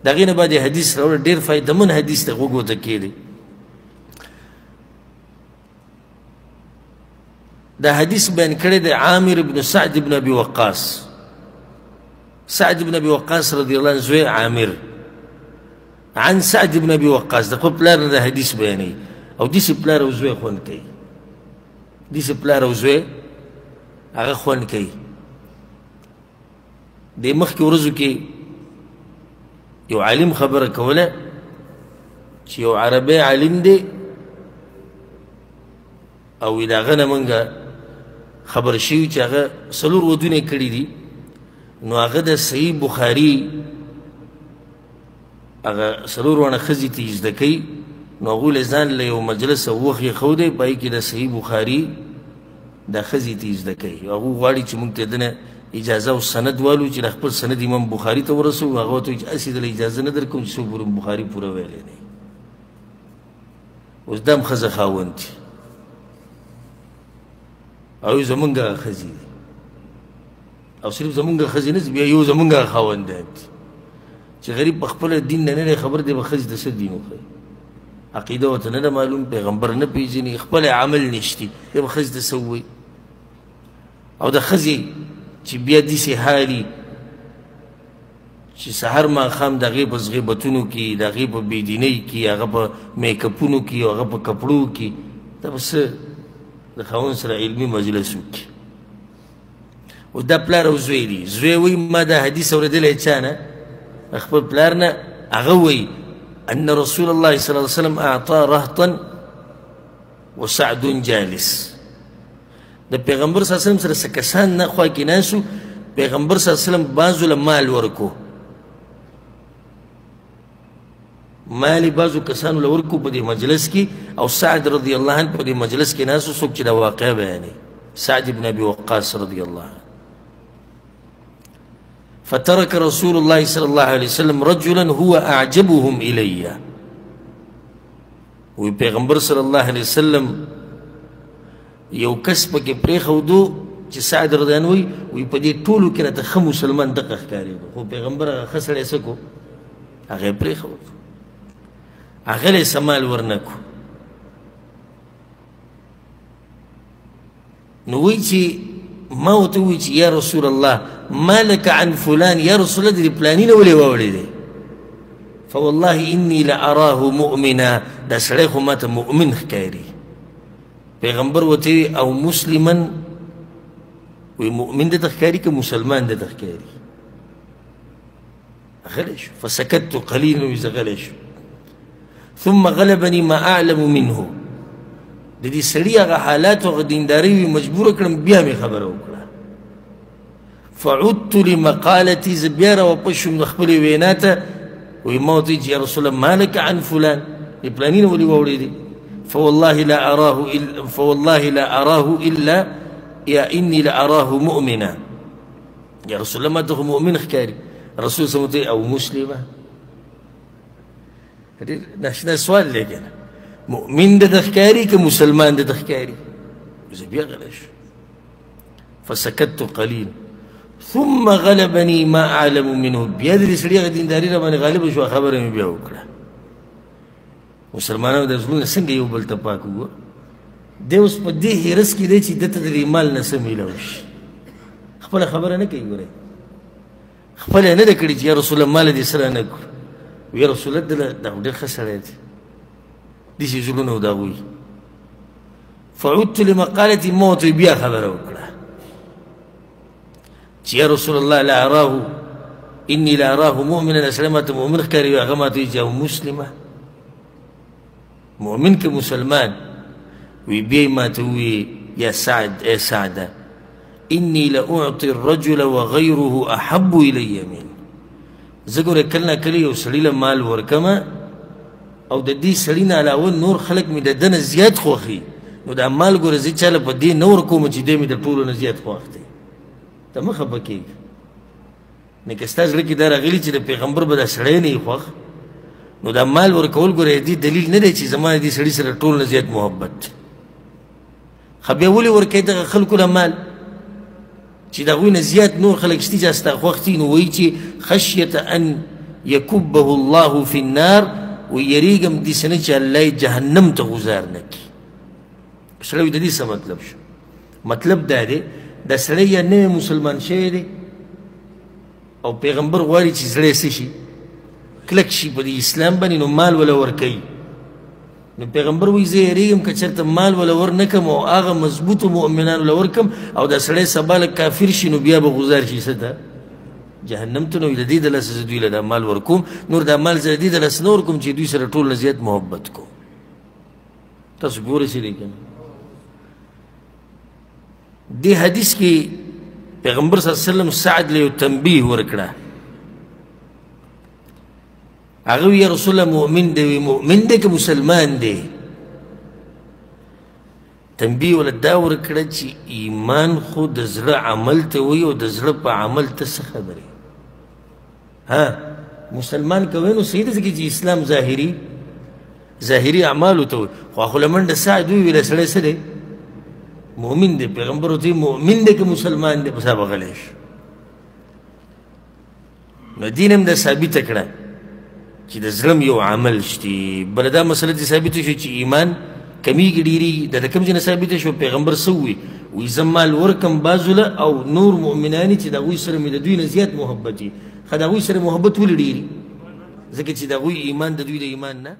د هغې نه بعد یې حدیث راوړی ډېر فایدهمن حدیث ته غوږ ورته کېدی دا حدیث بیان کړی دی عامر بن سعد بن ابي وقاص سعد بن ابي وقاص رضی الله عنه زوی عامر عن سعد بن ابي وقاص د خپل پلار نه د حدیث بیانوي او داسې پلار او زوی خوند کوي داسې پلار او زوی هغه خوند کوي د مخکې ورځو کې یو عالم خبره کوله چې یو عربی عالم دی او د هغه نه موږ خبر شوي چې هغه 4 ودونه کړي دي نو هغه د صحیح بخاري هغه 4 ونه ښځې ته زده کوي نو هغوی له ځان له یو مجلس او وخت یې ښودی په هغې کې د صحیح بخاري دا ښځې ته زده کوي هغوی غواړي چې موږ ته د نه اجازه او سند والو چې د خپل سند امام بخاري ته ورسوو هغه ورته وایي چې هسې دله اجازه نه درکوم چې څو پورې بخاري پوره ویلی نه اوس دا هم ښځه خاوند دي او زمونږ ښځې دي او صرف زمونږ ښځې نه بیا یو زمونږ خاوندان دي چې غریب په خپله دین نه نه خبر دی به ښځې د څه دین وښایي عقیده ورته نه ده معلوم پیغمبر نه پېژني خپل عمل نشتي بیا به ښځې ته څه ووایي او د ښځې چې بیا داسې حالي چې سحر ماښام د هغې په غیبتونو کې د هغې په بېدینۍ کې هغه په میکپونو کې او هغه په کپړو کې دا به څه د خاوند سره علمي مجلس وکړي او دا پلار او زوی دي زوی وایي ما دا حدیث اورېدلی چا نه خپل پلار نه هغه وایي ان رسول الله صلی الله علیه وسلم اعطا رهطا وسعد جالس د پیغمبر صلی الله علیه وسلم سره څه کسان نه خوا کې ناستو پیغمبر صلی الله علیه وسلم بعضو له مال ورکو مال بعضو کسانو له ورکو په دې مجلس کې او سعد رضی الله عنه په دې مجلس کې ناستو څوک چې دا واقعه بیانوي سعد بن ابي وقاص رضی الله عنه فترك رسول الله صلى الله عليه وسلم رجلا هو اعجبهم الي وی پیغمبر صلی الله علیه وسلم یو کس پکې پرېښودو چې سعد رضی الله عنه وی په دې ټولو کې راته ښه مسلمان دغه ښکارېدو خو پیغمبر هغه ښه سړی څه کو هغه یې پرېښود هغه له سمال ورنه کو نو وی چې ما ورته ووایي چې یا رسول الله ما لك عن فلان یا رسول الله د پلاني نه ولې واوړېدی فوالله اني لاراه مؤمنا دا سړی خو ماته مؤمن ښکاري پیغمبر ورته او مسلما وی مؤمن دته ښکاري که مسلمان دته ښکاري غلی شو فسکتت قلیلا وی زه غلی شو ثم غلبني ما اعلم منه د دې سړي هغه حالات او هغه دینداري وي مجبوره کړم بیا مې خبره وکړه فعدت لمقالتي زه بیا راواپس شوم د خپلې وینا ته وی ما ورته چې یا رسول الله ما لك عن فلان د پلاني نه ولې واورېدې فوالله لا أراه إلا يا إني لأراه مؤمنا يا رسول الله ما تخو مؤمن ښکاري رسول صلی الله علیه وسلم او مسلمه ناشنا سوال دی کنه مؤمن دته ښکاري که مسلمان دته ښکاري زه بیا غلی شو فسکتت قلیلا ثم غلبني ما أعلم منه بیا د دې سړي هغه دینداري را باندې غالبه شوه خبره مې بیا وکړه مسلمانانو د زړونه څنګه یو بل ته پاک وو دی اوس په دې حرص کې دی چې دته د دې مال نه څه میلاو شي خپله خبره نه کوي ګورئ خپله نه ده کړې چې یا رسول الله مال دې سره نه کړو یا رسول الله دا خو ډېر ښه سړی دی داسې زړونه و د هغوی فعدت لمقالتي ما ورته بیا خبره وکړه چې یا رسول الله لا اراه اني لا اراه مؤمنا دا سړی ماته مؤمن ښکاري هغه ماته وایي چې او مسلمه مؤمن که مسلمان وی بیا ما ته ووایي یا سعد ای سعده إني لأعطي الرجل وغيره أحب إلي منه زه ګوره کله نه کله یو سړي له مال ورکمه او د دې سړي نه علاوه نور خلک مې د ده نه زیات خوښي نو دا مال ګوره زه چاله په دې نه ورکوم چې دی مې د ټولو نه زیات خوښ دی ته مه خفه کېږه نکه ستا زړه کې دا راغلي چې د پیغمبر به دا سړی نه یې خوښ نو دا مال ورکول ګوره دې دلیل نه دی چې زما د دې سړي سره ټول نه زیات محبت دی خو بیا ولې ورکوې دغه خلکو له مال چې د هغوی نه زیات نور خلک شتي چې ستا خوښ دي نو وایي چې خشیة ان يكبه الله في النار ويريقم دي سنة چې الله جهنم ته غزار نکي. سړی د دې څه مطلب شو؟ مطلب دا دی دا سړی یا نوی مسلمان شوی دی او پیغمبر غواړي چې زړی څه شي؟ کلک شي په دې اسلام باندې، نو مال ولا ورکوي. نو پیغمبر وایي زه یېرېږم که چېرته مال ولا ورنکم او هغه مضبوطو مؤمنانو له ورکم او دا سړی سبا له کافر شي نو بیا به غزار شي څه ته؟ جهنم ته. نو د دې د لاسه زه دوی له دا مال ورکوم، نور دا مال زه د دې د لاسه نه ورکوم چې دوی سره ټول نه زیات محبت کوم. تاسو ګورئ چې دی که نه؟ دې حدیث کې پیغمبر صلی الله علیه وسلم سعد له یو تنبیه ورکړه. هغه وی یا رسول الله مؤمن دی، مؤمن دی که مسلمان دی؟ تنبیه ولا دا ورکړه چې ایمان خو د زړه عمل ته وایي او د زړه په عمل ته څه خبرې؟ ها مسلمان که وایي نو صحیح ده ځکه چې اسلام ظاهري اعمالو ته وایي، خو هغه له منډه سعد وویله سړی څه دی؟ مؤمن دی. پیغمبر ورته مؤمن دی که مسلمان دی؟ پس هغه غلی شو. نو دین هم دا ثابته کړه چې د زړه یو عمل شتي. بله دا مسله دې ثابته شو چې ایمان کمیږي ډېرېږي. دا د کوم ځای نه ثابته شو؟ پیغمبر څه ووایي؟ وایي زه مال ورکم بعضو له او نور مؤمنان چې د هغوی سره مې د دوی نه زیات محبت وي. ښه د هغوی سره محبت ولې ډېري؟ ځکه چې د هغوی ایمان د دوی د ایمان نه